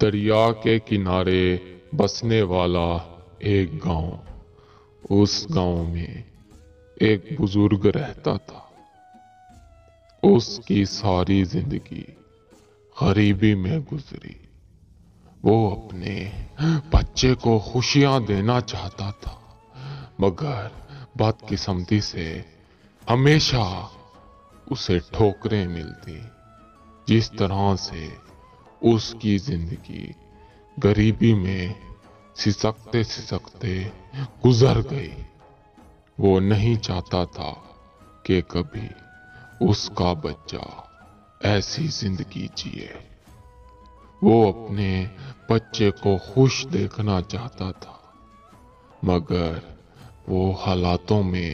دریا کے کنارے بسنے والا ایک گاؤں۔ اس گاؤں میں ایک بزرگ رہتا تھا۔ اس کی ساری زندگی غریبی میں گزری۔ وہ اپنے بچے کو خوشیاں دینا چاہتا تھا، مگر بدقسمتی سے ہمیشہ اسے ٹھوکریں ملتی۔ جس طرح سے اس کی زندگی غریبی میں سسکتے سسکتے گزر گئی، وہ نہیں چاہتا تھا کہ کبھی اس کا بچہ ایسی زندگی جیے۔ وہ اپنے بچے کو خوش دیکھنا چاہتا تھا، مگر وہ حالاتوں میں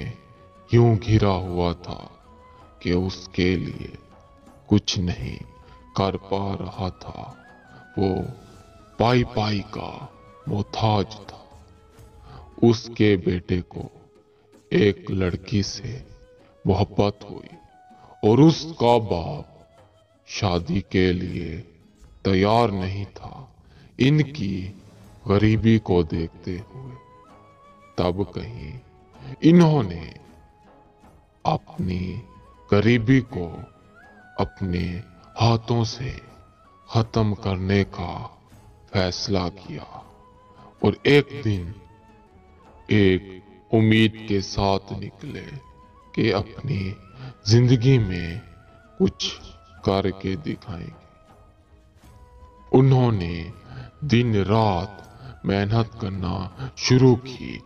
یوں گھرا ہوا تھا کہ اس کے لیے کچھ نہیں کر پا رہا تھا۔ وہ پائی پائی کا محتاج تھا۔ اس کے بیٹے کو ایک لڑکی سے محبت ہوئی اور اس کا باپ شادی کے لیے تیار نہیں تھا۔ ان کی غریبی کو دیکھتے ہوئے تب کہیں انہوں نے اپنی غریبی کو اپنے ہاتھوں سے ختم کرنے کا فیصلہ کیا، اور ایک دن ایک امید کے ساتھ نکلے کہ اپنی زندگی میں کچھ کر کے دکھائیں گے۔ انہوں نے دن رات محنت کرنا شروع کی،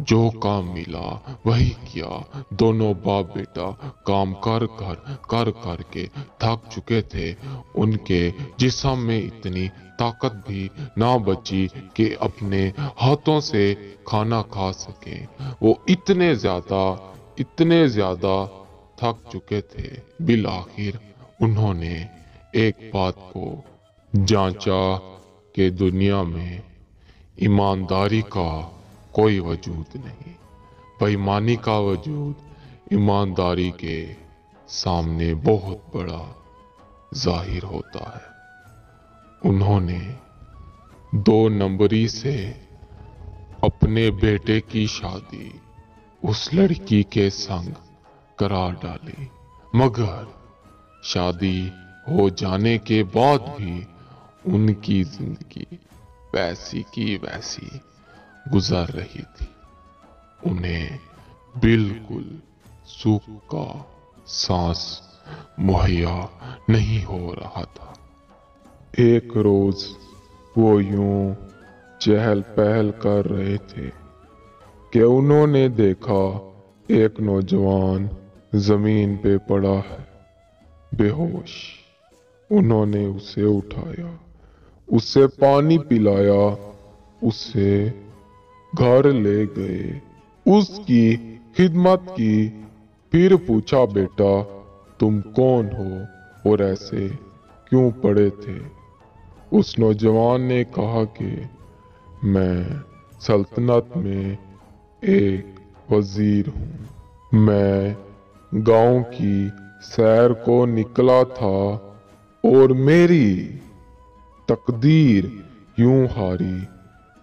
جو کام ملا وہی کیا۔ دونوں باپ بیٹا کام کر کے تھک چکے تھے۔ ان کے جسم میں اتنی طاقت بھی نہ بچی کہ اپنے ہاتھوں سے کھانا کھا سکیں۔ وہ اتنے زیادہ تھک چکے تھے۔ بالآخر انہوں نے ایک بات کو جانچا کہ دنیا میں ایمانداری کا کوئی وجود نہیں، بے ایمانی کا وجود ایمانداری کے سامنے بہت بڑا ظاہر ہوتا ہے۔ انہوں نے 2 نمبری سے اپنے بیٹے کی شادی اس لڑکی کے سنگ کرا ڈالی، مگر شادی ہو جانے کے بعد بھی ان کی زندگی ویسی کی ویسی گزر رہی تھی۔ انہیں بالکل سکھ کا سانس مہیا نہیں ہو رہا تھا۔ ایک روز وہ یوں چہل پہل کر رہے تھے کہ انہوں نے دیکھا ایک نوجوان زمین پہ پڑا ہے، بے ہوش۔ انہوں نے اسے اٹھایا، اسے پانی پلایا، اسے گھر لے گئے، اس کی خدمت کی، پھر پوچھا بیٹا تم کون ہو اور ایسے کیوں پڑے تھے؟ اس نوجوان نے کہا کہ میں سلطنت میں ایک وزیر ہوں۔ میں گاؤں کی سیر کو نکلا تھا اور میری تقدیر یوں ہاری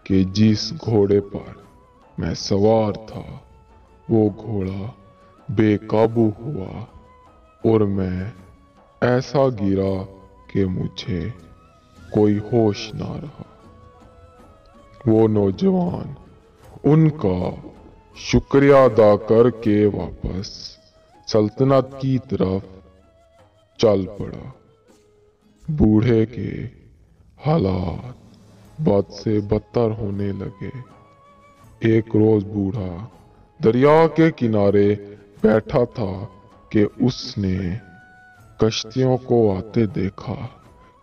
کہ جس گھوڑے پر میں سوار تھا وہ گھوڑا بے قابو ہوا اور میں ایسا گرا کہ مجھے کوئی ہوش نہ رہا۔ وہ نوجوان ان کا شکریہ ادا کر کے واپس سلطنت کی طرف چل پڑا۔ بوڑھے کے حالات بد سے بدتر ہونے لگے۔ ایک روز بوڑھا دریا کے کنارے بیٹھا تھا کہ اس نے کشتیوں کو آتے دیکھا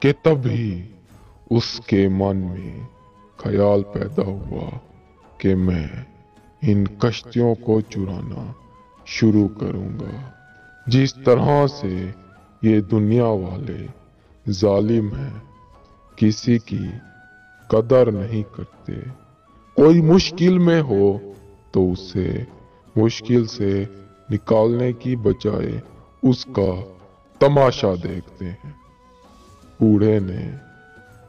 کہ تبھی اس کے من میں خیال پیدا ہوا کہ میں ان کشتیوں کو چرانا شروع کروں گا۔ جس طرح سے یہ دنیا والے ظالم ہیں، کسی کی قدر نہیں کرتے۔ کوئی مشکل میں ہو تو اسے مشکل سے نکالنے کی بجائے اس کا تماشا دیکھتے ہیں۔ بوڑھے نے